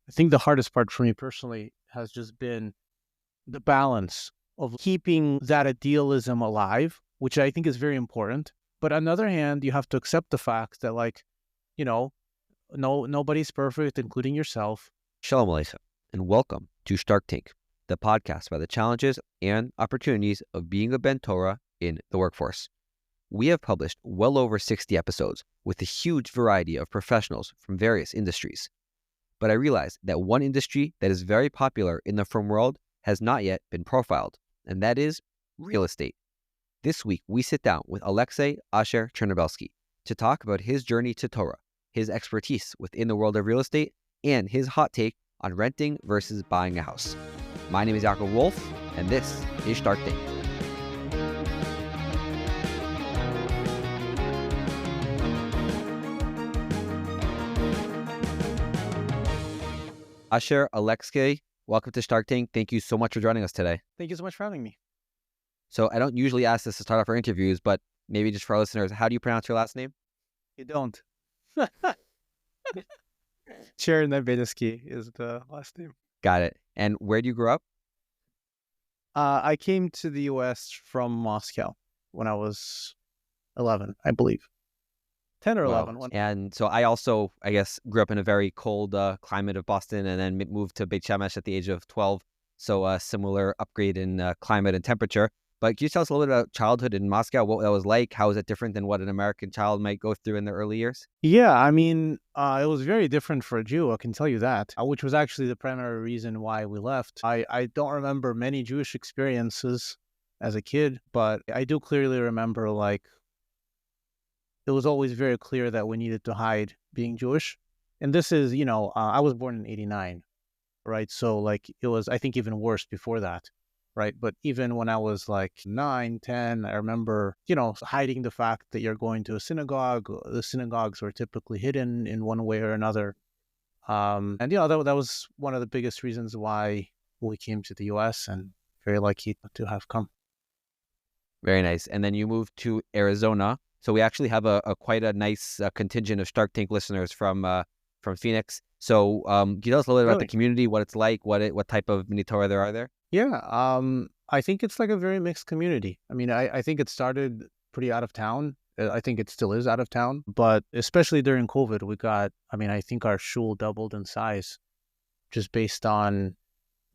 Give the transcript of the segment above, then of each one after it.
I think the hardest part for me personally has just been the balance of keeping that idealism alive, which I think is very important. But on the other hand, you have to accept the fact that, like, you know, nobody's perfect, including yourself. Shalom Aleichem, and welcome to Shtark Tank, the podcast about the challenges and opportunities of being a Ben Torah in the workforce. We have published well over 60 episodes with a huge variety of professionals from various industries. But I realized that one industry that is very popular in the firm world has not yet been profiled, and that is real estate. This week, we sit down with Aleksey Chernobelskiy to talk about his journey to Torah, his expertise within the world of real estate, and his hot take on renting versus buying a house. My name is Yaakov Wolf, and this is Shtark Tank. Asher, Aleksey, welcome to Shtark Tank. Thank you so much for joining us today. Thank you so much for having me. So I don't usually ask this to start off our interviews, but maybe just for our listeners, how do you pronounce your last name? You don't. Chernobelskiy is the last name. Got it. And where do you grow up? I came to the U.S. from Moscow when I was 11, I believe. 10 or 11. Wow. And so I also, I guess, grew up in a very cold climate of Boston and then moved to Beit Shemesh at the age of 12. So a similar upgrade in climate and temperature. But can you tell us a little bit about childhood in Moscow, what that was like? How is it different than what an American child might go through in their early years? Yeah, I mean, it was very different for a Jew, I can tell you that, which was actually the primary reason why we left. I don't remember many Jewish experiences as a kid, but I do clearly remember, like, it was always very clear that we needed to hide being Jewish. And this is, I was born in 89, right? So, like, it was, I think, even worse before that, right? But even when I was like 9, 10, I remember, hiding the fact that you're going to a synagogue. The synagogues were typically hidden in one way or another. And, that was one of the biggest reasons why we came to the U.S. and very lucky to have come. Very nice. And then you moved to Arizona. So we actually have a quite a nice contingent of Shtark Tank listeners from Phoenix. So can you tell us a little bit about the community, what it's like, what type of mini Torah there are there? Yeah, I think it's like a very mixed community. I mean, I think it started pretty out of town. I think it still is out of town, but especially during COVID, I think our shul doubled in size just based on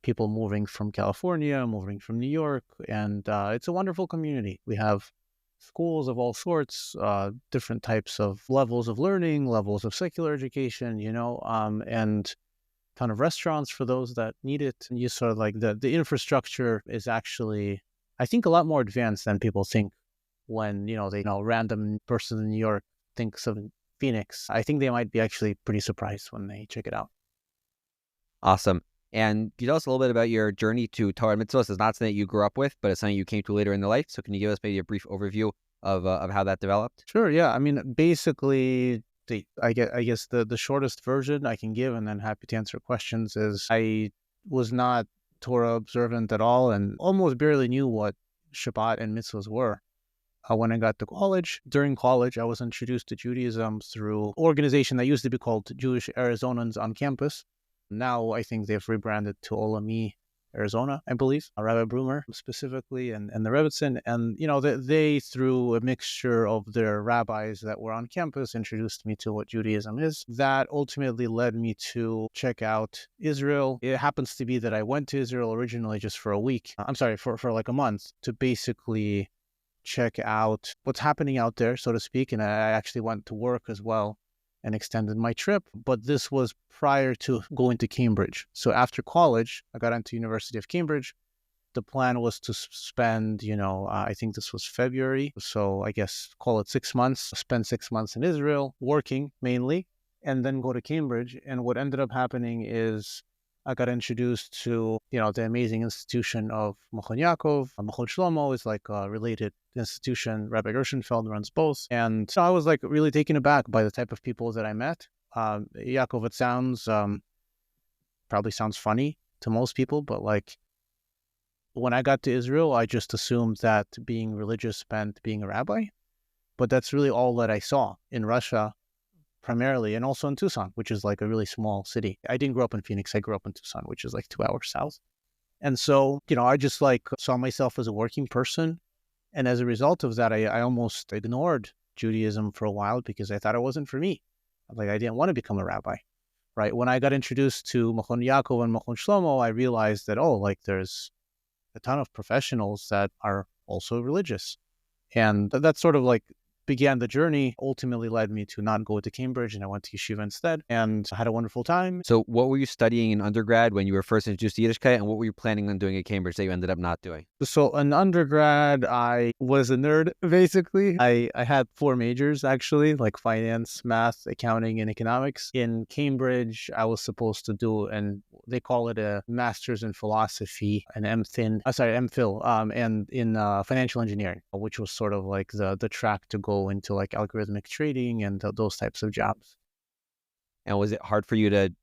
people moving from California, moving from New York, and it's a wonderful community. We have schools of all sorts, different types of levels of learning, levels of secular education, and ton of restaurants for those that need it. And you sort of like the infrastructure is actually, I think, a lot more advanced than people think when, random person in New York thinks of Phoenix. I think they might be actually pretty surprised when they check it out. Awesome. And can you tell us a little bit about your journey to Torah mitzvahs? It's not something that you grew up with, but it's something you came to later in the life. So can you give us maybe a brief overview of how that developed? Sure. Yeah. I mean, basically, I guess the shortest version I can give, and then happy to answer questions, is I was not Torah observant at all and almost barely knew what Shabbat and mitzvahs were. When I got to college, during college, I was introduced to Judaism through an organization that used to be called Jewish Arizonans on Campus. Now I think they've rebranded to Olami Arizona, I believe, Rabbi Brumer specifically, and the Rebbitzin. And, they, through a mixture of their rabbis that were on campus, introduced me to what Judaism is. That ultimately led me to check out Israel. It happens to be that I went to Israel originally just for a week. For like a month to basically check out what's happening out there, so to speak. And I actually went to work as well and extended my trip. But this was prior to going to Cambridge. So after college, I got into University of Cambridge. The plan was to spend, I think this was February. So I guess call it 6 months, spend 6 months in Israel, working mainly, and then go to Cambridge. And what ended up happening is I got introduced to, the amazing institution of Machon Yaakov. Machon Shlomo is like a related institution. Rabbi Gershenfeld runs both. And so I was like really taken aback by the type of people that I met. Yaakov, it sounds, probably sounds funny to most people, but like when I got to Israel, I just assumed that being religious meant being a rabbi. But that's really all that I saw. In Russia, primarily, and also in Tucson, which is like a really small city. I didn't grow up in Phoenix. I grew up in Tucson, which is like 2 hours south. And so, I just like saw myself as a working person. And as a result of that, I almost ignored Judaism for a while because I thought it wasn't for me. Like I didn't want to become a rabbi, right? When I got introduced to Machon Yaakov and Machon Shlomo, I realized that, like there's a ton of professionals that are also religious. And that sort of like began the journey, ultimately led me to not go to Cambridge, and I went to Yeshiva instead, and I had a wonderful time. So what were you studying in undergrad when you were first introduced to Yiddishkeit, and what were you planning on doing at Cambridge that you ended up not doing? So in undergrad, I was a nerd, basically. I had 4 majors, actually, like finance, math, accounting, and economics. In Cambridge, I was supposed to do, and they call it a master's in philosophy, an MPhil, and in financial engineering, which was sort of like the track to go into like algorithmic trading and those types of jobs. And was it hard for you to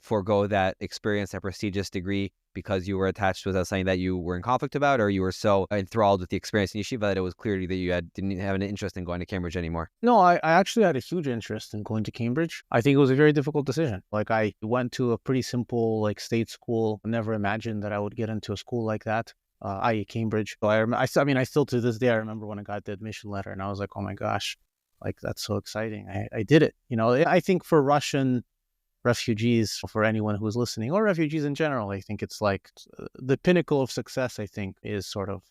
forego that experience, that prestigious degree, because you were attached to it as something that you were in conflict about, or you were so enthralled with the experience in Yeshiva that it was clear to you that you didn't have an interest in going to Cambridge anymore? No, I actually had a huge interest in going to Cambridge. I think it was a very difficult decision. Like I went to a pretty simple like state school. Never imagined that I would get into a school like that, i.e. Cambridge. So I still to this day, I remember when I got the admission letter and I was like, oh my gosh, like that's so exciting. I did it. I think for Russian refugees, for anyone who's listening, or refugees in general, I think it's like the pinnacle of success, I think, is sort of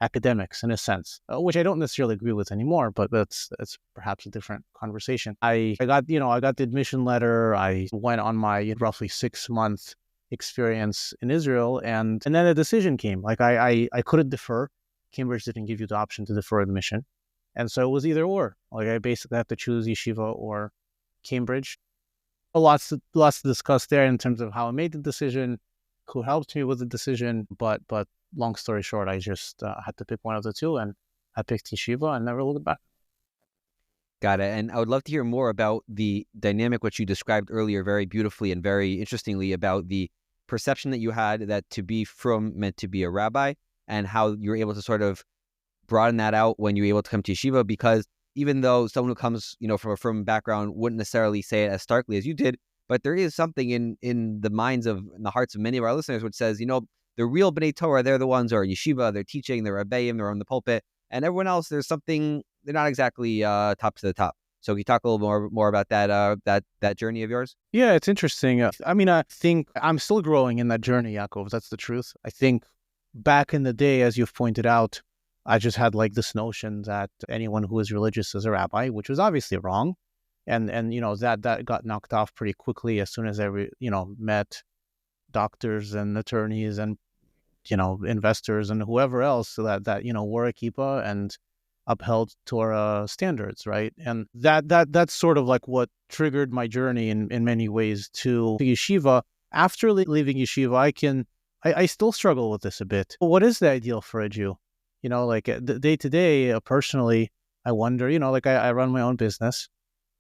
academics in a sense, which I don't necessarily agree with anymore, but that's perhaps a different conversation. I got the admission letter. I went on my roughly 6-month experience in Israel, and then a decision came. Like I couldn't defer. Cambridge didn't give you the option to defer admission. And so it was either or. Like I basically had to choose Yeshiva or Cambridge. Lots to discuss there in terms of how I made the decision, who helped me with the decision. But long story short, I just had to pick one of the two, and I picked Yeshiva and never looked back. Got it. And I would love to hear more about the dynamic which you described earlier very beautifully and very interestingly about the perception that you had that to be frum meant to be a rabbi, and how you were able to sort of broaden that out when you were able to come to Yeshiva, because even though someone who comes, from a frum background wouldn't necessarily say it as starkly as you did, but there is something in the minds of, in the hearts of many of our listeners, which says, the real B'nai Torah, they're the ones who are Yeshiva, they're teaching, they're Rebbeim, they're on the pulpit, and everyone else, there's something, they're not exactly top to the top. So can you talk a little more about that journey of yours? Yeah, it's interesting. I think I'm still growing in that journey, Yaakov. That's the truth. I think back in the day, as you've pointed out, I just had like this notion that anyone who is religious is a rabbi, which was obviously wrong. And that got knocked off pretty quickly as soon as I met doctors and attorneys and investors and whoever else that wore a kippah and upheld Torah standards, right? And that's sort of like what triggered my journey in many ways to yeshiva. After leaving yeshiva, I still struggle with this a bit. What is the ideal for a Jew? Like the day to day, personally, I wonder, like I run my own business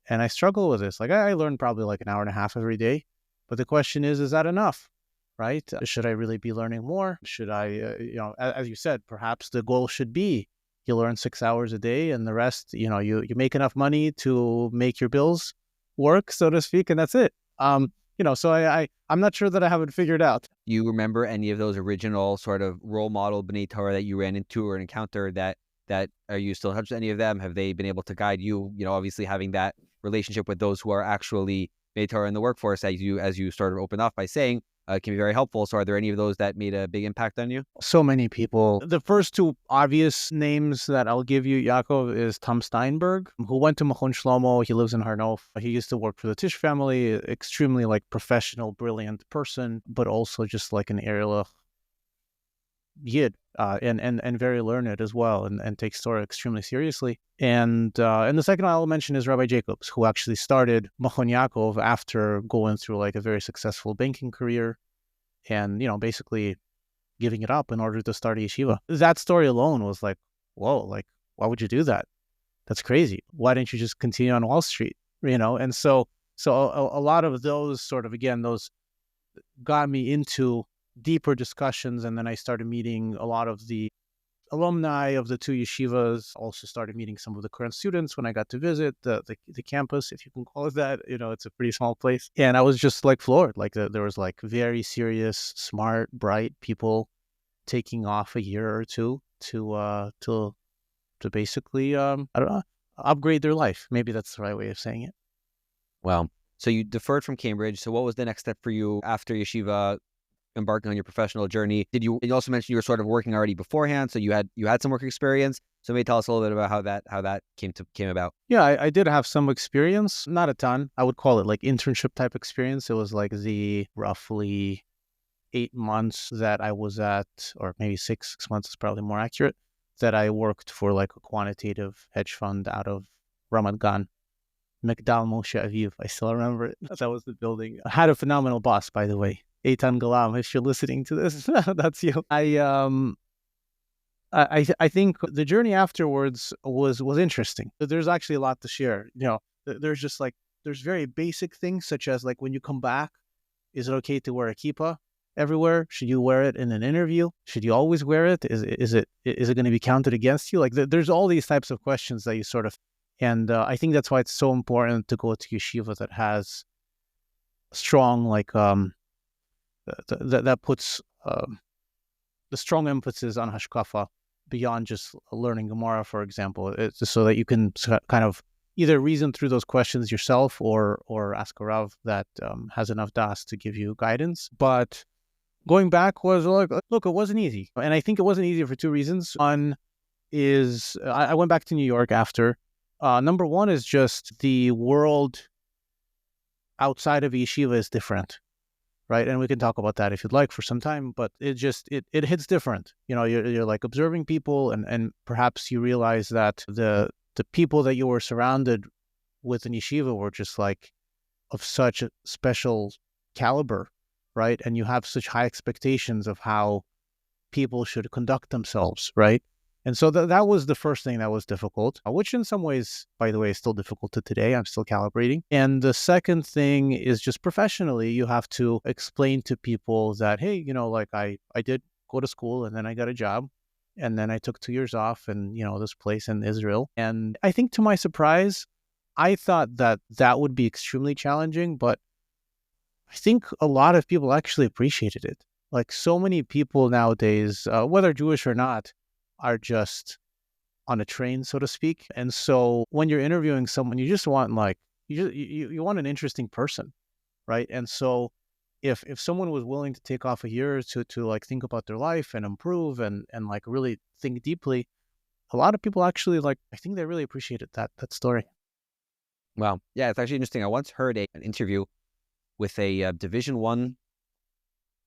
and I struggle with this. Like I learn probably like an hour and a half every day, but the question is that enough? Right? Should I really be learning more? Should I, as you said, perhaps the goal should be you learn 6 hours a day and the rest, you make enough money to make your bills work, so to speak, and that's it. So I'm not sure that I have it figured out. You remember any of those original sort of role model B'nai Torah that you ran into or encountered that are you still in touch with any of them? Have they been able to guide you, obviously having that relationship with those who are actually B'nai Torah in the workforce, as you sort of open off by saying, can be very helpful. So are there any of those that made a big impact on you? So many people. The first two obvious names that I'll give you, Yaakov, is Tom Steinberg, who went to Machon Shlomo. He lives in Harnof. He used to work for the Tisch family, extremely like professional, brilliant person, but also just like an Ehrlich Yid, and very learned as well, and takes Torah extremely seriously. And the second I'll mention is Rabbi Jacobs, who actually started Machon Yaakov after going through like a very successful banking career, and basically giving it up in order to start a yeshiva. That story alone was like, whoa, like why would you do that? That's crazy. Why didn't you just continue on Wall Street? And so a lot of those sort of, again, those got me into deeper discussions, and then I started meeting a lot of the alumni of the two yeshivas. Also started meeting some of the current students when I got to visit the campus, if you can call it that. It's a pretty small place. And I was just like floored. Like there was like very serious, smart, bright people taking off a year or two to basically I don't know, upgrade their life. Maybe that's the right way of saying it. Well, so you deferred from Cambridge. So what was the next step for you after yeshiva, embarking on your professional journey? You also mentioned you were sort of working already beforehand, so you had some work experience. So maybe tell us a little bit about how that came about. Yeah, I did have some experience, not a ton. I would call it like internship type experience. It was like the roughly 8 months that I was at, or maybe 6 months is probably more accurate, that I worked for like a quantitative hedge fund out of Ramat Gan. Migdal Moshe Aviv. I still remember it. That was the building. I had a phenomenal boss, by the way. Eitan Galam, if you're listening to this, that's you. I think the journey afterwards was interesting. There's actually a lot to share. There's just like there's very basic things such as like when you come back, is it okay to wear a kippah everywhere? Should you wear it in an interview? Should you always wear it? Is it going to be counted against you? Like there's all these types of questions that you sort of, and I think that's why it's so important to go to yeshiva that has strong like that puts the strong emphasis on hashkafa beyond just learning Gemara, for example. It's just so that you can kind of either reason through those questions yourself or ask a Rav that has enough das to give you guidance. But going back was like, look, it wasn't easy. And I think it wasn't easy for two reasons. One is I went back to New York after. Number one is just the world outside of yeshiva is different, right? And we can talk about that if you'd like for some time, but it hits different. You're like observing people and perhaps you realize that the people that you were surrounded with in yeshiva were just like of such a special caliber, right? And you have such high expectations of how people should conduct themselves, right? And so that was the first thing that was difficult, which in some ways, by the way, is still difficult to today. I'm still calibrating. And the second thing is just professionally, you have to explain to people that, hey, like I did go to school and then I got a job and then I took 2 years off and, this place in Israel. And I think to my surprise, I thought that would be extremely challenging, but I think a lot of people actually appreciated it. Like so many people nowadays, whether Jewish or not, are just on a train, so to speak. And so when you're interviewing someone, you just want like, you want an interesting person, right? And so if someone was willing to take off a year to like think about their life and improve and like really think deeply, a lot of people actually like, I think they really appreciated that story. Wow. Yeah, it's actually interesting. I once heard an interview with a Division I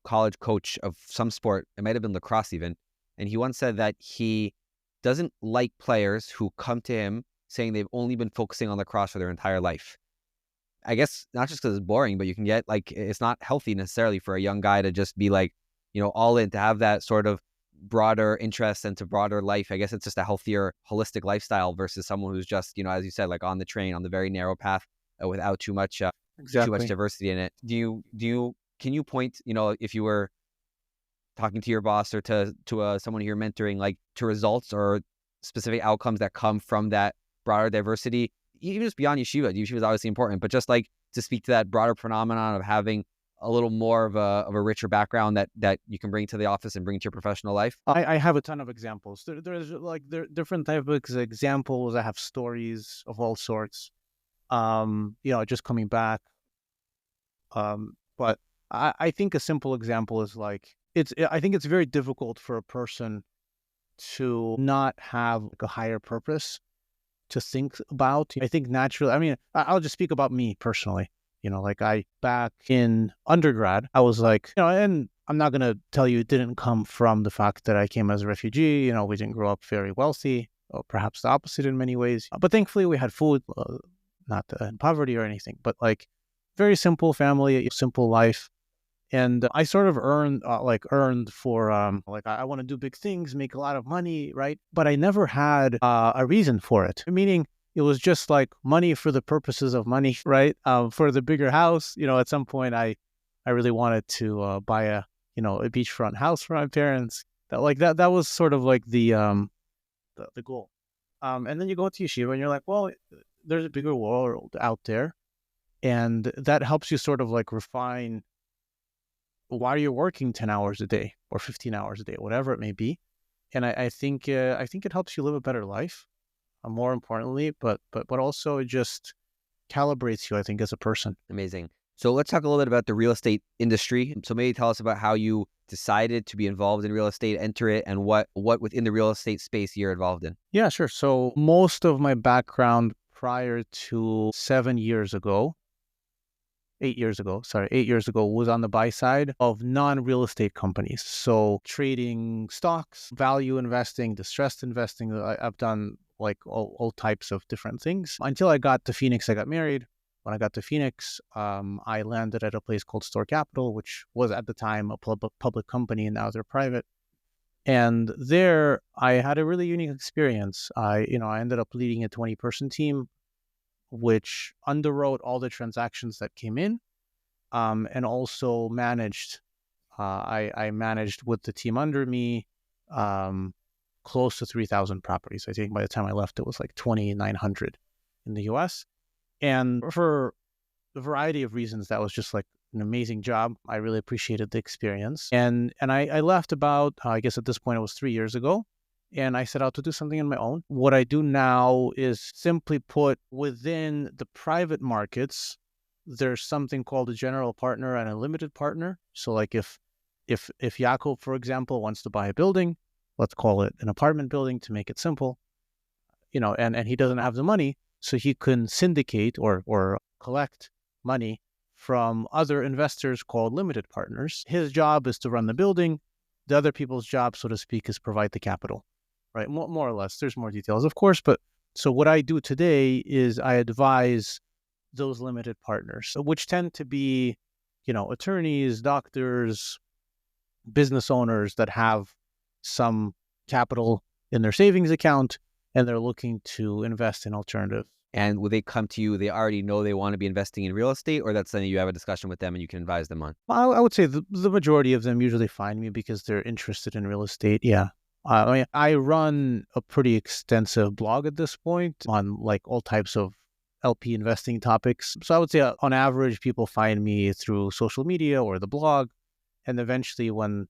college coach of some sport. It might have been lacrosse even. And he once said that he doesn't like players who come to him saying they've only been focusing on lacrosse for their entire life. I guess not just because it's boring, but you can get like, it's not healthy necessarily for a young guy to just be like, all in, to have that sort of broader interest and to broader life. I guess it's just a healthier, holistic lifestyle versus someone who's just, as you said, like on the train, on the very narrow path without too much diversity in it. Can you point, if you were talking to your boss or to someone you're mentoring, like to results or specific outcomes that come from that broader diversity, even just beyond yeshiva? Yeshiva is obviously important, but just like to speak to that broader phenomenon of having a little more of a richer background that you can bring to the office and bring to your professional life. I have a ton of examples. There's like different types of examples. I have stories of all sorts. Just coming back. But I think a simple example is like, I think it's very difficult for a person to not have like a higher purpose to think about. I think naturally, I mean, I'll just speak about me personally. Like back in undergrad, I was like, and I'm not going to tell you it didn't come from the fact that I came as a refugee. We didn't grow up very wealthy, or perhaps the opposite in many ways. But thankfully we had food, not in poverty or anything, but like very simple family, simple life. And I sort of earned for I want to do big things, make a lot of money, right? But I never had a reason for it. Meaning it was just like money for the purposes of money, right? For the bigger house, at some point I really wanted to buy a beachfront house for my parents. That was sort of like the goal. And then you go to yeshiva and you're like, well, there's a bigger world out there, and that helps you sort of like refine why you're working 10 hours a day or 15 hours a day, whatever it may be. And I think it helps you live a better life, more importantly, but also it just calibrates you, I think, as a person. Amazing. So let's talk a little bit about the real estate industry. So maybe tell us about how you decided to be involved in real estate, enter it, and what within the real estate space you're involved in. Yeah, sure. So most of my background prior to 7 years ago, 8 years ago, sorry, 8 years ago, was on the buy side of non-real estate companies. So trading stocks, value investing, distressed investing. I've done like all types of different things until I got to Phoenix. I got married. When I got to Phoenix, I landed at a place called Store Capital, which was at the time a public company, and now they're private. And there, I had a really unique experience. I ended up leading a 20-person team, which underwrote all the transactions that came in, and also managed. I managed with the team under me close to 3,000 properties. I think by the time I left, it was like 2,900 in the U.S. And for a variety of reasons, that was just like an amazing job. I really appreciated the experience. And I left about, I guess at this point, it was 3 years ago. And I set out to do something on my own. What I do now is, simply put, within the private markets, there's something called a general partner and a limited partner. So like if Yaakov, for example, wants to buy a building, let's call it an apartment building to make it simple, and he doesn't have the money, so he can syndicate or collect money from other investors called limited partners. His job is to run the building. The other people's job, so to speak, is provide the capital, right? More or less. There's more details, of course. But so what I do today is I advise those limited partners, which tend to be, attorneys, doctors, business owners that have some capital in their savings account, and they're looking to invest in alternatives. And will they come to you, they already know they want to be investing in real estate, or that's something you have a discussion with them and you can advise them on? I would say the majority of them usually find me because they're interested in real estate. Yeah. I run a pretty extensive blog at this point on like all types of LP investing topics. So I would say on average, people find me through social media or the blog. And eventually when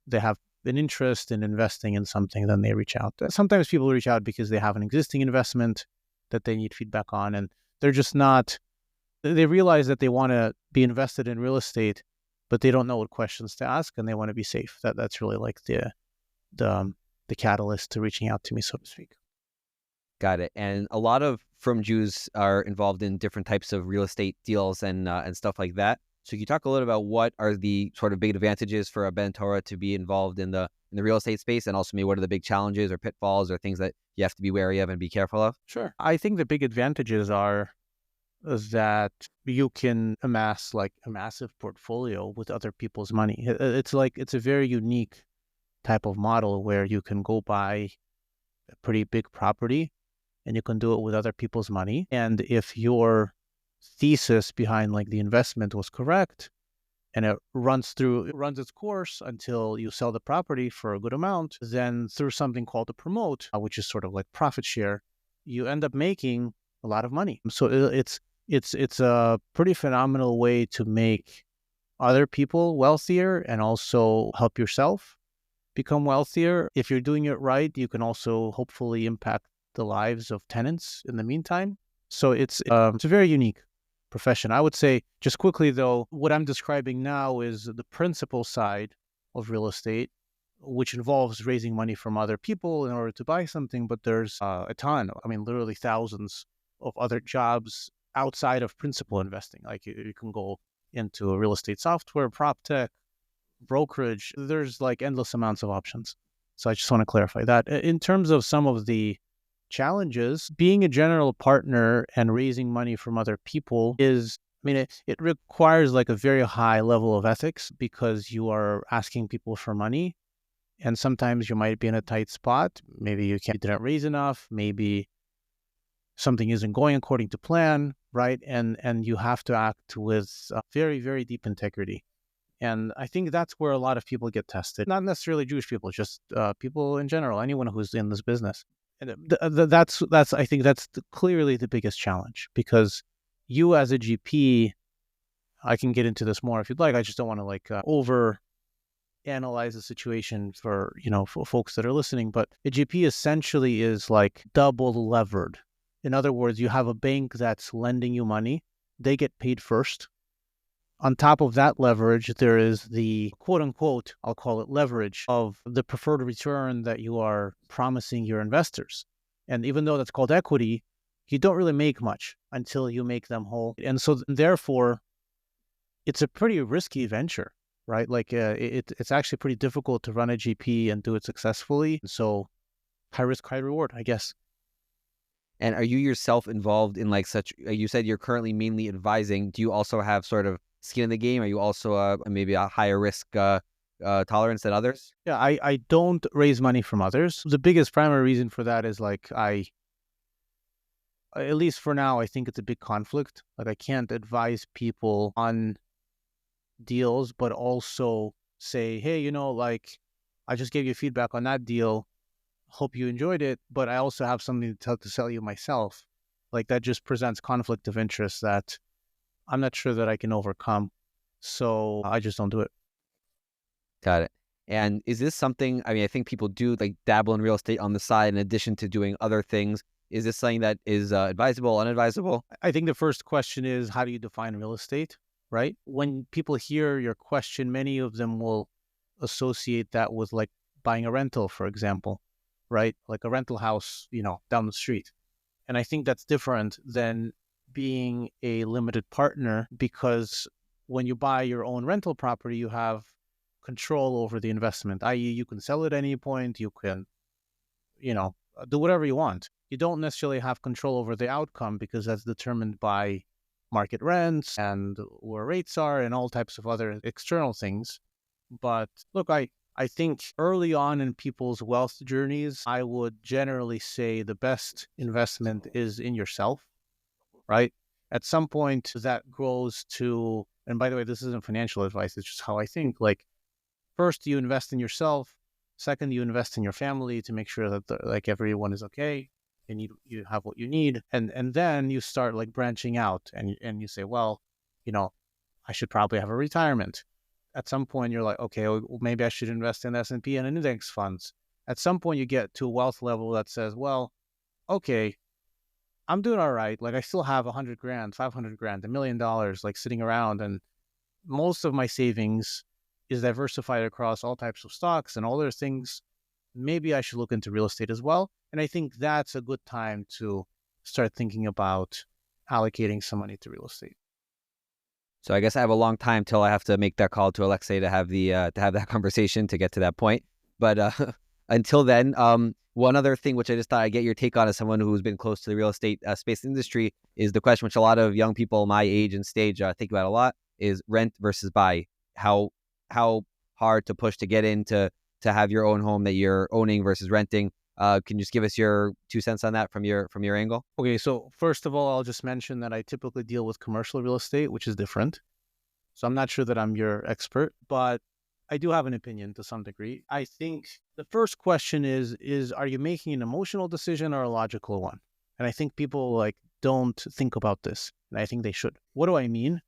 they have an interest in investing in something, then they reach out. Sometimes people reach out because they have an existing investment that they need feedback on, and they're just not, they realize that they want to be invested in real estate, but they don't know what questions to ask, and they want to be safe. That's really like the catalyst to reaching out to me, so to speak. Got it. And a lot of Frum Jews are involved in different types of real estate deals and stuff like that. So can you talk a little about what are the sort of big advantages for a Ben Torah to be involved in the real estate space, and also maybe what are the big challenges or pitfalls or things that you have to be wary of and be careful of? Sure. I think the big advantages are that you can amass like a massive portfolio with other people's money. It's a very unique type of model where you can go buy a pretty big property and you can do it with other people's money. And if your thesis behind like the investment was correct, and it runs its course until you sell the property for a good amount, then through something called a promote, which is sort of like profit share, you end up making a lot of money. So it's a pretty phenomenal way to make other people wealthier and also help yourself become wealthier. If you're doing it right, you can also hopefully impact the lives of tenants in the meantime. So it's a very unique profession. I would say, just quickly though, what I'm describing now is the principal side of real estate, which involves raising money from other people in order to buy something. But there's a ton, literally thousands of other jobs outside of principal investing. Like you can go into real estate software, prop tech, brokerage. There's like endless amounts of options. So I just want to clarify that. In terms of some of the challenges, being a general partner and raising money from other people it requires like a very high level of ethics, because you are asking people for money, and sometimes you might be in a tight spot. Maybe you didn't raise enough, maybe something isn't going according to plan, right? And you have to act with very, very deep integrity And I think that's where a lot of people get tested. Not necessarily Jewish people, just people in general, anyone who's in this business. And that's I think that's clearly the biggest challenge, because you as a GP, I can get into this more if you'd like. I just don't want to over analyze the situation for for folks that are listening. But a GP essentially is like double levered. In other words, you have a bank that's lending you money. They get paid first. On top of that leverage, there is the quote unquote, I'll call it leverage, of the preferred return that you are promising your investors. And even though that's called equity, you don't really make much until you make them whole. And so therefore, it's a pretty risky venture, right? It's actually pretty difficult to run a GP and do it successfully. So high risk, high reward, I guess. And are you yourself involved in you said you're currently mainly advising. Do you also have sort of skin in the game? Are you also maybe a higher risk tolerance than others? Yeah, I don't raise money from others. The biggest primary reason for that is at least for now, I think it's a big conflict. I can't advise people on deals, but also say, hey, I just gave you feedback on that deal. Hope you enjoyed it, but I also have something to sell you myself. That just presents conflict of interest that I'm not sure that I can overcome. So I just don't do it. Got it. And is this something, I think people do dabble in real estate on the side in addition to doing other things. Is this something that is advisable, unadvisable? I think the first question is, how do you define real estate, right? When people hear your question, many of them will associate that with buying a rental, for example, right? Like a rental house, down the street. And I think that's different than being a limited partner, because when you buy your own rental property, you have control over the investment, i.e. you can sell it at any point, you can, do whatever you want. You don't necessarily have control over the outcome, because that's determined by market rents and where rates are and all types of other external things. But look, I think early on in people's wealth journeys, I would generally say the best investment is in yourself, right? At some point that grows to, and by the way, this isn't financial advice, it's just how I think. First, you invest in yourself. Second, you invest in your family to make sure that everyone is okay and you have what you need. And then you start branching out and you say, well, I should probably have a retirement. At some point, you're like, okay, well, maybe I should invest in S&P and index funds. At some point, you get to a wealth level that says, well, okay, I'm doing all right. I still have 100 grand, 500 grand, $1 million, sitting around. And most of my savings is diversified across all types of stocks and all those things. Maybe I should look into real estate as well. And I think that's a good time to start thinking about allocating some money to real estate. So I guess I have a long time till I have to make that call to Aleksey to have that conversation to get to that point. But until then, one other thing which I just thought I'd get your take on as someone who's been close to the real estate space industry is the question which a lot of young people my age and stage think about a lot is rent versus buy. How hard to push to get into to have your own home that you're owning versus renting. Can you just give us your 2 cents on that from your angle? Okay, so first of all, I'll just mention that I typically deal with commercial real estate, which is different. So I'm not sure that I'm your expert, but I do have an opinion to some degree. I think the first question is are you making an emotional decision or a logical one? And I think people don't think about this, and I think they should. What do I mean?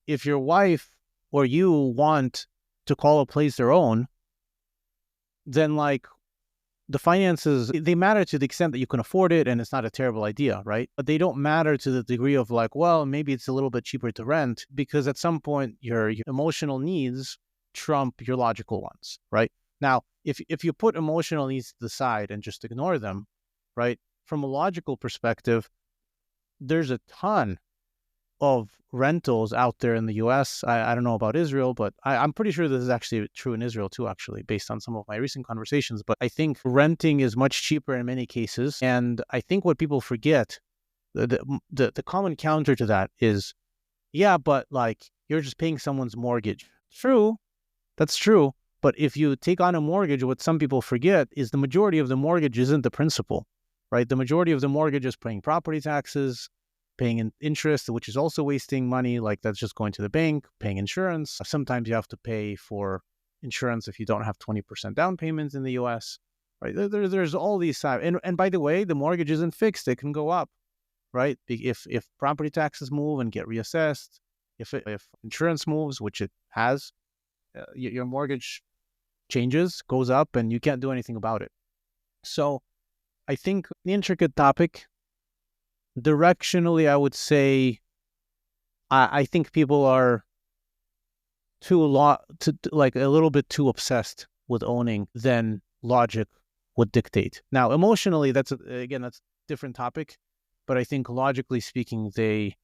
If your wife or you want to call a place their own, then the finances, they matter to the extent that you can afford it and it's not a terrible idea, right? But they don't matter to the degree of well, maybe it's a little bit cheaper to rent, because at some point your emotional needs trump your logical ones, right? Now, if you put emotional needs to the side and just ignore them, right? From a logical perspective, there's a ton of rentals out there in the US. I don't know about Israel, but I'm pretty sure this is actually true in Israel too, actually, based on some of my recent conversations. But I think renting is much cheaper in many cases. And I think what people forget, the common counter to that is, yeah, but you're just paying someone's mortgage. True, that's true. But if you take on a mortgage, what some people forget is the majority of the mortgage isn't the principal, right? The majority of the mortgage is paying property taxes, paying interest, which is also wasting money. Like that's just going to the bank, paying insurance. Sometimes you have to pay for insurance if you don't have 20% down payments in the US, right? There's all these sides. And by the way, the mortgage isn't fixed. It can go up, right? If property taxes move and get reassessed, if insurance moves, which it has, your mortgage changes, goes up, and you can't do anything about it. So I think the intricate topic, directionally, I would say, I think people are like a little bit too obsessed with owning than logic would dictate. Now, emotionally, that's a different topic, but I think logically speaking, they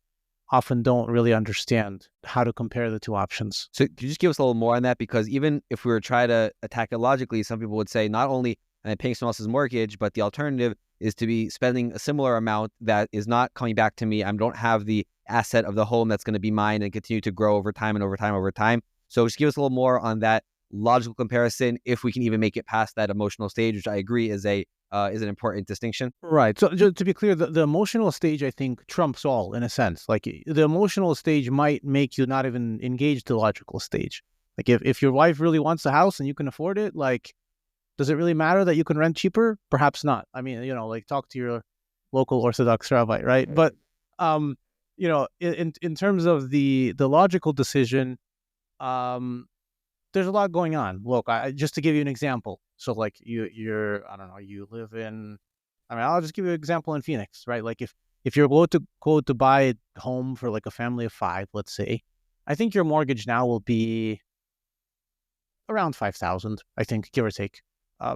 often don't really understand how to compare the two options. So could you just give us a little more on that? Because even if we were trying to attack it logically, some people would say not only am I paying someone else's mortgage, but the alternative is to be spending a similar amount that is not coming back to me. I don't have the asset of the home that's going to be mine and continue to grow over time and over time over time. So just give us a little more on that logical comparison, if we can even make it past that emotional stage, which I agree is an important distinction. Right. So just to be clear, the emotional stage, I think, trumps all in a sense. Like the emotional stage might make you not even engage the logical stage. Like if your wife really wants a house and you can afford it, like, does it really matter that you can rent cheaper? Perhaps not. I mean, like talk to your local Orthodox rabbi, right? But, in terms of the logical decision, there's a lot going on. Look, just to give you an example. So like you're, I don't know, you live in, I'll just give you an example in Phoenix, right? Like if you're go to buy a home for like a family of 5, let's say, I think your mortgage now will be around 5,000, I think, give or take,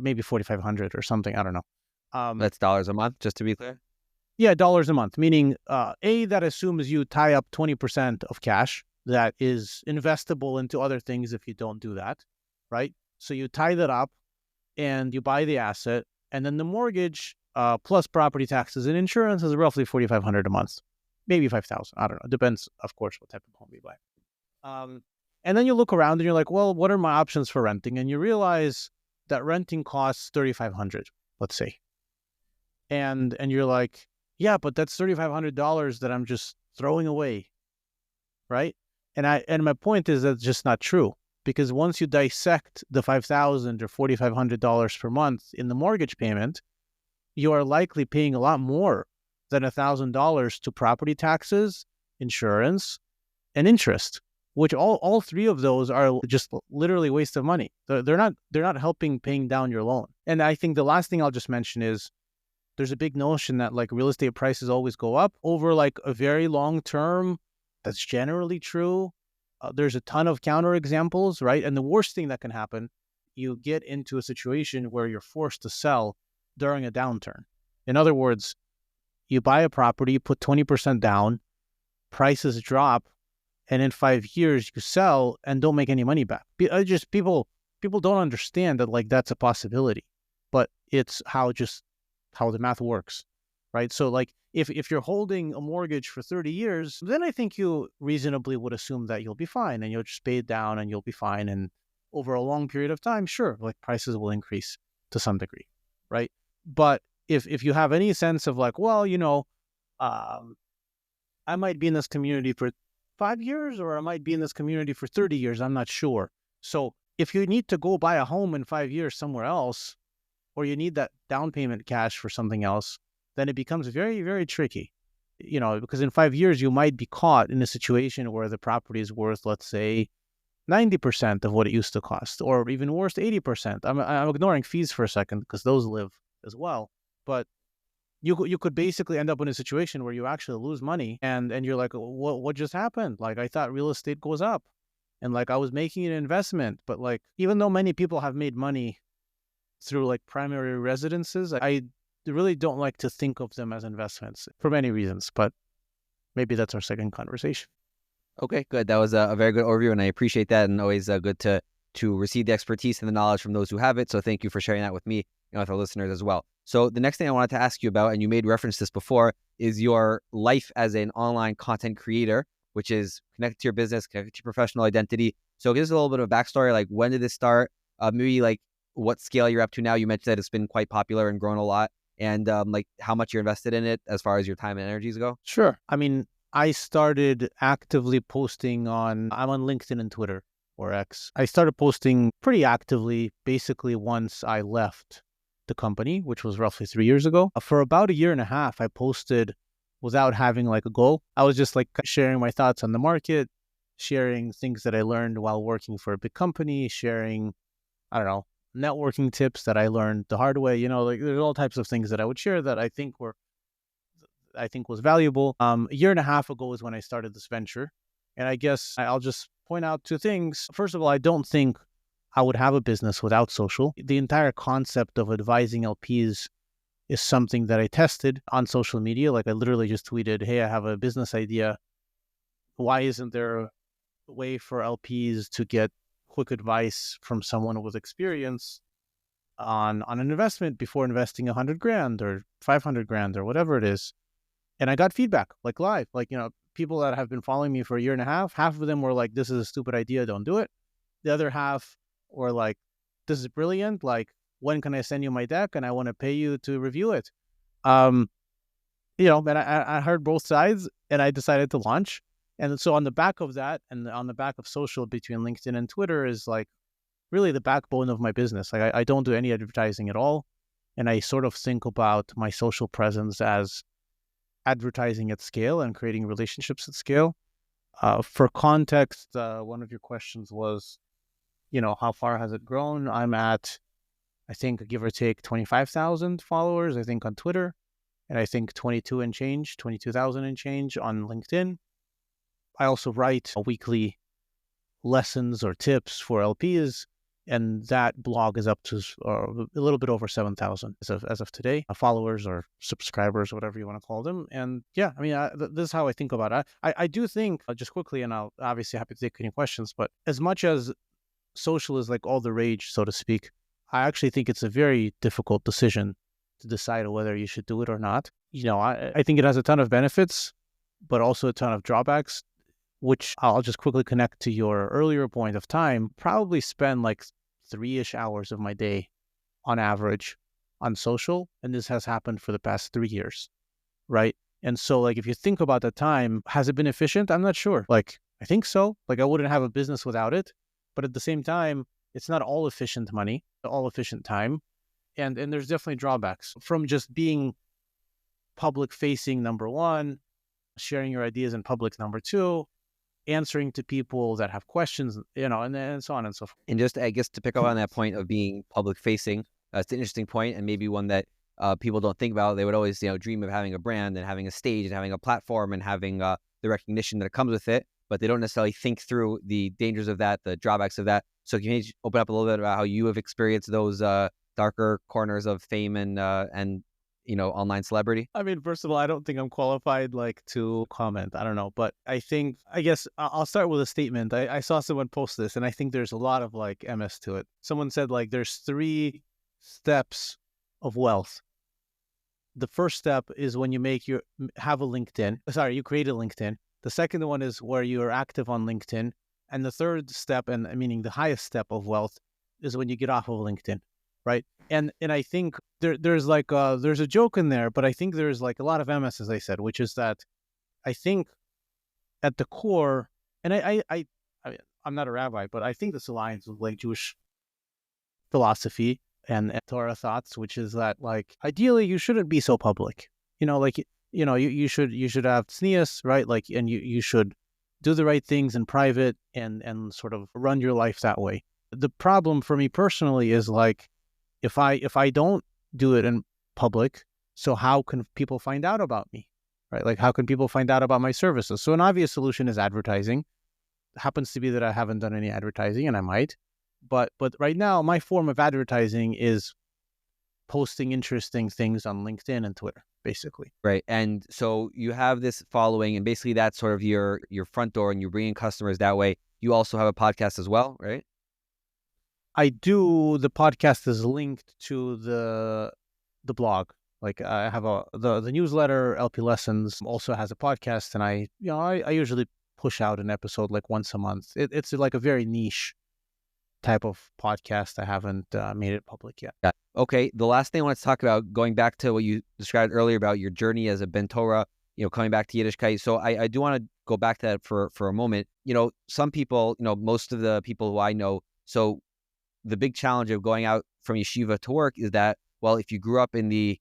maybe 4,500 or something. I don't know. That's dollars a month, just to be clear. Yeah, dollars a month, meaning that assumes you tie up 20% of cash that is investable into other things if you don't do that, right? So you tie that up and you buy the asset, and then the mortgage plus property taxes and insurance is roughly 4,500 a month, maybe 5,000. I don't know. Depends, of course, what type of home you buy. And then you look around and you're like, well, what are my options for renting? And you realize that renting costs 3,500, let's say. And you're like, yeah, but that's $3,500 that I'm just throwing away, right? And my point is that's just not true, because once you dissect the $5,000 or $4,500 per month in the mortgage payment, you are likely paying a lot more than $1,000 to property taxes, insurance, and interest, which all three of those are just literally waste of money. They're not helping paying down your loan. And I think the last thing I'll just mention is there's a big notion that like real estate prices always go up over like a very long term. That's generally true. There's a ton of counterexamples, right? And the worst thing that can happen, you get into a situation where you're forced to sell during a downturn. In other words, you buy a property, you put 20% down, prices drop, and in 5 years you sell and don't make any money back. Just people don't understand that like that's a possibility, but it's how the math works, right? So like if you're holding a mortgage for 30 years, then I think you reasonably would assume that you'll be fine and you'll just pay it down and you'll be fine. And over a long period of time, sure, like prices will increase to some degree, right? But if you have any sense of like, well, I might be in this community for 5 years or I might be in this community for 30 years, I'm not sure. So if you need to go buy a home in 5 years somewhere else, or you need that down payment cash for something else, then it becomes very, very tricky, because in 5 years, you might be caught in a situation where the property is worth, let's say, 90% of what it used to cost, or even worse, 80%. I'm ignoring fees for a second because those live as well. But you could basically end up in a situation where you actually lose money and you're like, what just happened? Like, I thought real estate goes up and like I was making an investment, but like, even though many people have made money through like primary residences, I really don't like to think of them as investments for many reasons, but maybe that's our second conversation. Okay, good. That was a very good overview, and I appreciate that, and always good to receive the expertise and the knowledge from those who have it. So thank you for sharing that with me and with our listeners as well. So the next thing I wanted to ask you about, and you made reference to this before, is your life as an online content creator, which is connected to your business, connected to your professional identity. So give us a little bit of a backstory, like when did this start? Maybe like what scale you're up to now. You mentioned that it's been quite popular and grown a lot. and like how much you're invested in it as far as your time and energies go? Sure. I mean, I started actively posting I'm on LinkedIn and Twitter, or X. I started posting pretty actively basically once I left the company, which was roughly 3 years ago. For about a year and a half, I posted without having like a goal. I was just like sharing my thoughts on the market, sharing things that I learned while working for a big company, sharing, I don't know, networking tips that I learned the hard way. Like there's all types of things that I would share that I think was valuable. A year and a half ago is when I started this venture. And I guess I'll just point out two things. First of all, I don't think I would have a business without social. The entire concept of advising LPs is something that I tested on social media. Like I literally just tweeted, hey, I have a business idea. Why isn't there a way for LPs to get quick advice from someone with experience on an investment before investing 100 grand or 500 grand or whatever it is? And I got feedback, like live, like, people that have been following me for a year and a half of them were like, this is a stupid idea, don't do it. The other half were like, this is brilliant. Like, when can I send you my deck? And I want to pay you to review it. And I heard both sides and I decided to launch. And so on the back of that and on the back of social between LinkedIn and Twitter is like really the backbone of my business. Like I don't do any advertising at all. And I sort of think about my social presence as advertising at scale and creating relationships at scale. For context, one of your questions was, how far has it grown? I'm at, I think, give or take 25,000 followers, I think, on Twitter. And I think 22,000 and change on LinkedIn. I also write weekly lessons or tips for LPs. And that blog is up to a little bit over 7,000 as of today, followers or subscribers, whatever you want to call them. And yeah, I mean, this is how I think about it. I do think, just quickly, and I'll obviously happy to take any questions, but as much as social is like all the rage, so to speak, I actually think it's a very difficult decision to decide whether you should do it or not. I think it has a ton of benefits, but also a ton of drawbacks, which I'll just quickly connect to your earlier point of time. Probably spend like 3-ish hours of my day on average on social. And this has happened for the past 3 years, right? And so like, if you think about the time, has it been efficient? I'm not sure. Like, I think so. Like I wouldn't have a business without it. But at the same time, it's not all efficient money, all efficient time. And there's definitely drawbacks from just being public facing, number one, sharing your ideas in public, number two, answering to people that have questions, and then so on and so forth. And just, I guess, to pick up on that point of being public facing, it's an interesting point and maybe one that people don't think about. They would always, dream of having a brand and having a stage and having a platform and having the recognition that comes with it, but they don't necessarily think through the dangers of that, the drawbacks of that. So can you open up a little bit about how you have experienced those darker corners of fame and online celebrity? I mean, first of all, I don't think I'm qualified to comment. I don't know, but I guess I'll start with a statement. I saw someone post this, and I think there's a lot of MS to it. Someone said there's 3 steps of wealth. The first step is when you have a LinkedIn. Sorry, you create a LinkedIn. The second one is where you're active on LinkedIn, and the third step, and meaning the highest step of wealth, is when you get off of LinkedIn. Right. And I think there's a joke in there, but I think there's a lot of MS, as I said, which is that I think at the core, and I'm not a rabbi, but I think this aligns with Jewish philosophy and Torah thoughts, which is that ideally you shouldn't be so public. You should have tznius, right? And you should do the right things in private and sort of run your life that way. The problem for me personally is if I don't do it in public, so how can people find out about me, right? How can people find out about my services? So an obvious solution is advertising. It happens to be that I haven't done any advertising, and I might. But right now, my form of advertising is posting interesting things on LinkedIn and Twitter, basically. Right. And so you have this following, and basically that's sort of your front door, and you're bringing customers that way. You also have a podcast as well, right? I do. The podcast is linked to the blog. I have the newsletter, LP Lessons, also has a podcast, and I usually push out an episode once a month. It's a very niche type of podcast. I haven't made it public yet. Yeah. Okay. The last thing I want to talk about, going back to what you described earlier about your journey as a Ben Torah, coming back to Yiddishkeit. So I do want to go back to that for a moment. Some people, most of the people who I know, so the big challenge of going out from yeshiva to work is that, well, if you grew up in the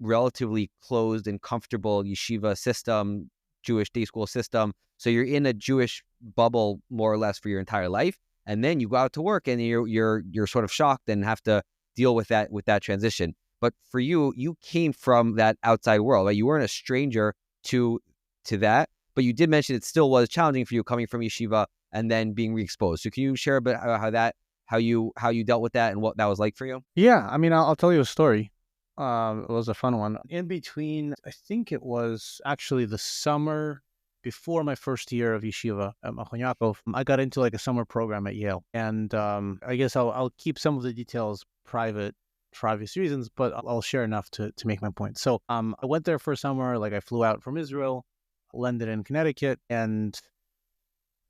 relatively closed and comfortable yeshiva system, Jewish day school system, so you're in a Jewish bubble more or less for your entire life, and then you go out to work and you're sort of shocked and have to deal with that transition. But for you came from that outside world, right? You weren't a stranger to that, but you did mention it still was challenging for you coming from yeshiva and then being re-exposed. So can you share a bit about how you dealt with that and what that was like for you? Yeah, I mean, I'll tell you a story. It was a fun one. In between, I think it was actually the summer before my first year of yeshiva at Machon Yaakov, I got into like a summer program at Yale. And I guess I'll keep some of the details private for obvious reasons, but I'll share enough to make my point. So I went there for a summer. Like I flew out from Israel, landed in Connecticut, and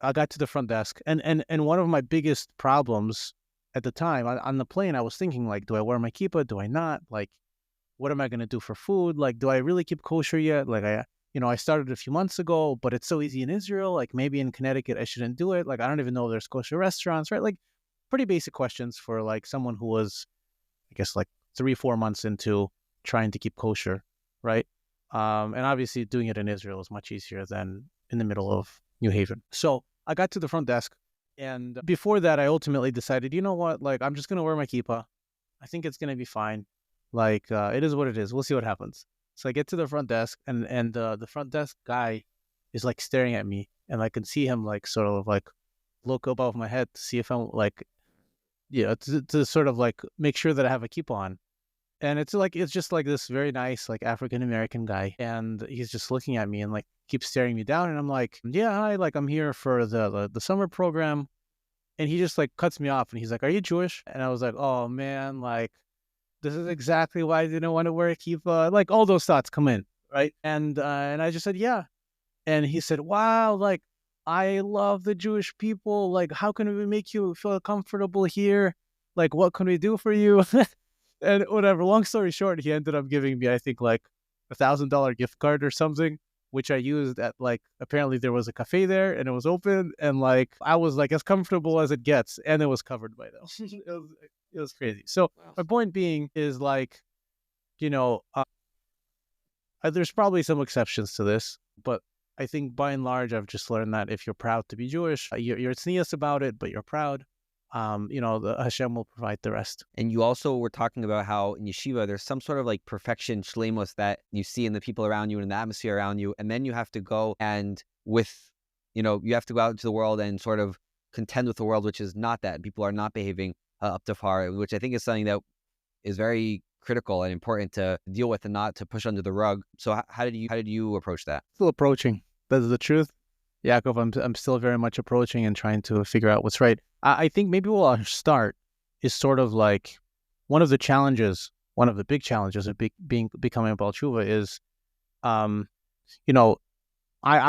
I got to the front desk. And one of my biggest problems at the time on the plane, I was thinking like, do I wear my kippah? Do I not? Like, what am I going to do for food? Like, do I really keep kosher yet? Like I started a few months ago, but it's so easy in Israel. Like maybe in Connecticut, I shouldn't do it. Like, I don't even know if there's kosher restaurants, right? Like pretty basic questions for like someone who was, I guess, like 3-4 months into trying to keep kosher, right? And obviously doing it in Israel is much easier than in the middle of New Haven. So I got to the front desk. And before that, I ultimately decided, you know what? Like, I'm just going to wear my kippah. I think it's going to be fine. Like, it is what it is. We'll see what happens. So I get to the front desk, and the front desk guy is like staring at me, and I can see him like sort of like look above my head to see if I'm like, to sort of like make sure that I have a kippah on. And it's just like this very nice like African American guy, and he's just looking at me and like keeps staring me down, and I'm like, yeah, hi, like I'm here for the summer program, and he just like cuts me off, and he's like, are you Jewish? And I was like, oh man, like, this is exactly why I didn't want to wear a kippah. Like all those thoughts come in, right? And I just said, yeah. And he said, wow, like I love the Jewish people. Like, how can we make you feel comfortable here? Like, what can we do for you? And whatever. Long story short, he ended up giving me, I think, like $1,000 gift card or something, which I used at like, apparently there was a cafe there and it was open, and like I was like as comfortable as it gets, and it was covered by them. It was crazy. So my point being is like, there's probably some exceptions to this, but I think by and large, I've just learned that if you're proud to be Jewish, you're tznius about it, but you're proud. The Hashem will provide the rest. And you also were talking about how in yeshiva, there's some sort of like perfection, shleimus, that you see in the people around you and in the atmosphere around you. And then you have to go and you have to go out into the world and sort of contend with the world, which is not that. People are not behaving up to par, which I think is something that is very critical and important to deal with and not to push under the rug. So how did you approach that? Still approaching. That's the truth. Yaakov, I'm still very much approaching and trying to figure out what's right. I think maybe where I'll start is sort of like one of the big challenges of becoming a Baal Tshuva is, I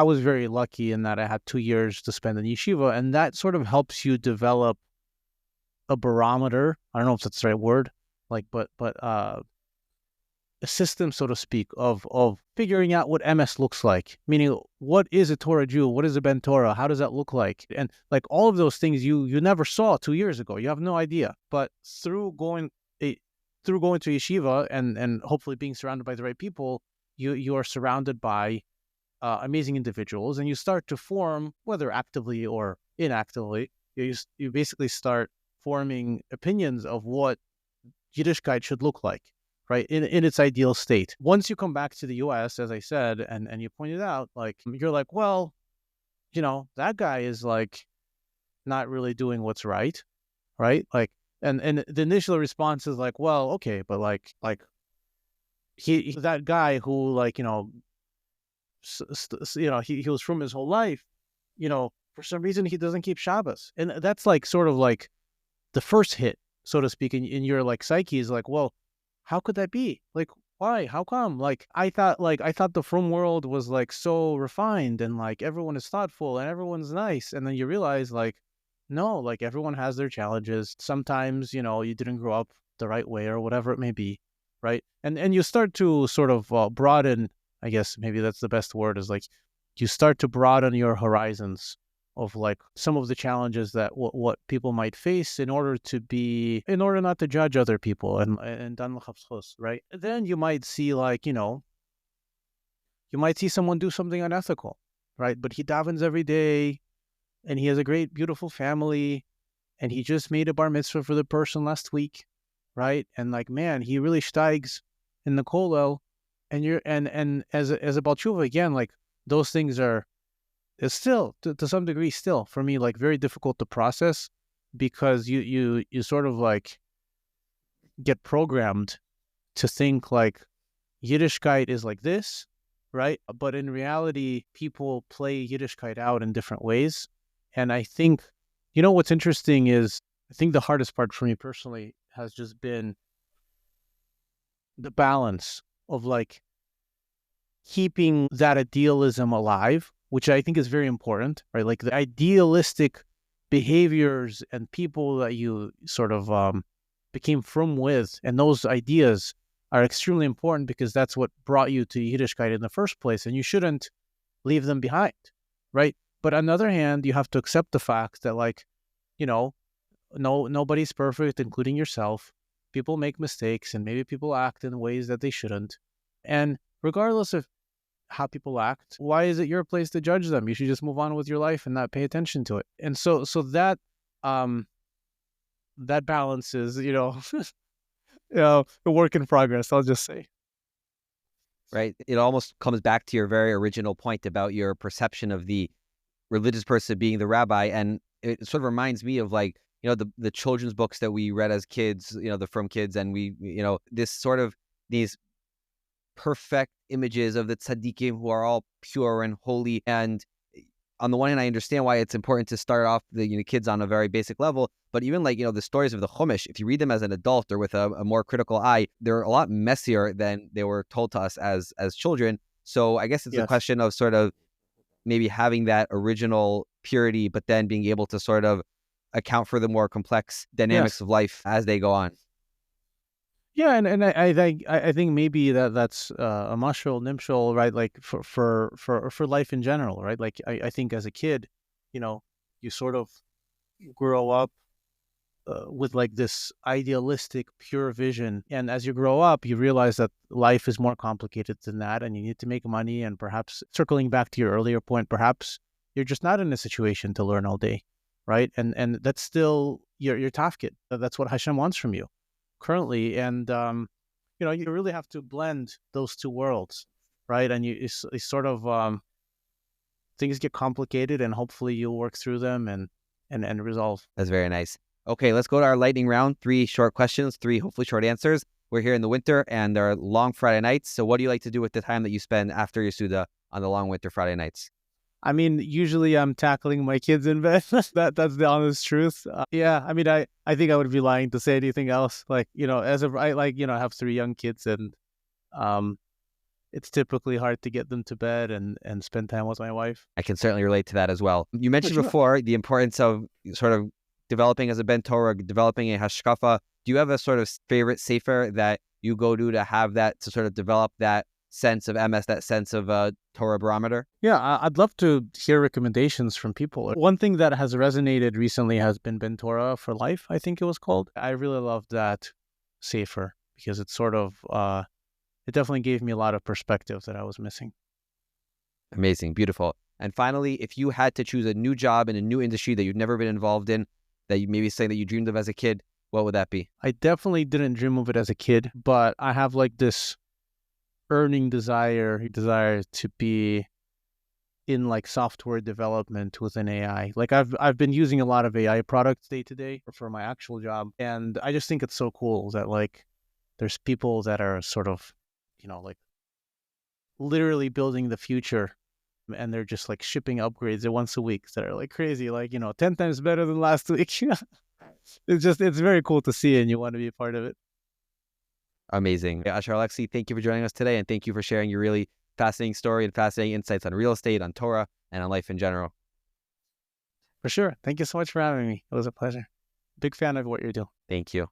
was very lucky in that I had 2 years to spend in yeshiva, and that sort of helps you develop a barometer. I don't know if that's the right word, like, but a system, so to speak, of figuring out what MS looks like. Meaning, what is a Torah Jew? What is a Ben Torah? How does that look like? And like all of those things you never saw 2 years ago. You have no idea. But through going to yeshiva and hopefully being surrounded by the right people, you are surrounded by amazing individuals, and you start to form, whether actively or inactively, you basically start forming opinions of what Yiddishkeit should look like, right, in its ideal state. Once you come back to the U.S., as I said, and you pointed out, like, you're like, well, that guy is like not really doing what's right? Like, and the initial response is like, well, okay, but like he that guy who like, he was from his whole life, for some reason he doesn't keep Shabbos. And that's like sort of like the first hit, so to speak, in your like psyche is like, well, how could that be? Like, why? How come? Like, I thought the frum world was, like, so refined and, like, everyone is thoughtful and everyone's nice. And then you realize, like, no, like everyone has their challenges. Sometimes, you didn't grow up the right way or whatever it may be, right? And you start to sort of broaden, I guess maybe that's the best word, is like you start to broaden your horizons of like some of the challenges that what people might face in order not to judge other people and right? Then you might see like, you might see someone do something unethical, right? But he davens every day and he has a great, beautiful family and he just made a bar mitzvah for the person last week, right? And like, man, he really steigs in the kollel, and you're and as a Baal Tshuva, again, like those things are it's still to some degree still for me like very difficult to process because you sort of like get programmed to think like Yiddishkeit is like this, right? But in reality, people play Yiddishkeit out in different ways. And I think, what's interesting is I think the hardest part for me personally has just been the balance of like keeping that idealism alive, which I think is very important, right? Like the idealistic behaviors and people that you sort of became from with, and those ideas are extremely important because that's what brought you to Yiddishkeit in the first place, and you shouldn't leave them behind, right? But on the other hand, you have to accept the fact that, like, no, nobody's perfect, including yourself. People make mistakes, and maybe people act in ways that they shouldn't. And regardless of how people act, why is it your place to judge them? You should just move on with your life and not pay attention to it. And so um, that balance is, a work in progress, I'll just say. Right? It almost comes back to your very original point about your perception of the religious person being the rabbi. And it sort of reminds me of like, the children's books that we read as kids, the From Kids. And we, this sort of these perfect images of the tzaddikim who are all pure and holy. And on the one hand, I understand why it's important to start off the kids on a very basic level. But even like, the stories of the Chumash, if you read them as an adult or with a more critical eye, they're a lot messier than they were told to us as children. So I guess it's a question of sort of maybe having that original purity, but then being able to sort of account for the more complex dynamics of life as they go on. Yeah, and I think maybe that's a mashal nimshal, right? Like for life in general, right? Like I think as a kid, you sort of grow up with like this idealistic, pure vision, and as you grow up, you realize that life is more complicated than that, and you need to make money. And perhaps circling back to your earlier point, perhaps you're just not in a situation to learn all day, right? And that's still your tafkid. That's what Hashem wants from you currently, and you really have to blend those two worlds, right? And it's sort of things get complicated, and hopefully you'll work through them and resolve. That's very nice. Okay, let's go to our lightning round. 3 short questions, 3 hopefully short answers. We're here in the winter, and there are long Friday nights. So what do you like to do with the time that you spend after your Suda on the long winter Friday nights? I mean, usually I'm tackling my kids in bed. That's the honest truth. Yeah, I mean, I think I would be lying to say anything else. Like, I have 3 young kids, and it's typically hard to get them to bed and spend time with my wife. I can certainly relate to that as well. You mentioned before the importance of sort of developing as a Ben Torah, developing a hashkafa. Do you have a sort of favorite sefer that you go to have that, to sort of develop that sense of MS, that sense of Torah barometer? Yeah, I'd love to hear recommendations from people. One thing that has resonated recently has been Ben Torah for Life, I think it was called. I really loved that sefer because it's sort of, it definitely gave me a lot of perspective that I was missing. Amazing, beautiful. And finally, if you had to choose a new job in a new industry that you've never been involved in, that you maybe say that you dreamed of as a kid, what would that be? I definitely didn't dream of it as a kid, but I have like this earning desire to be in like software development within AI. Like I've been using a lot of AI products day to day for my actual job, and I just think it's so cool that like there's people that are sort of, like literally building the future, and they're just like shipping upgrades once a week that are like crazy, like 10 times better than last week. It's very cool to see, and you want to be a part of it. Amazing. Asher Aleksey, thank you for joining us today, and thank you for sharing your really fascinating story and fascinating insights on real estate, on Torah, and on life in general. For sure. Thank you so much for having me. It was a pleasure. Big fan of what you're doing. Thank you.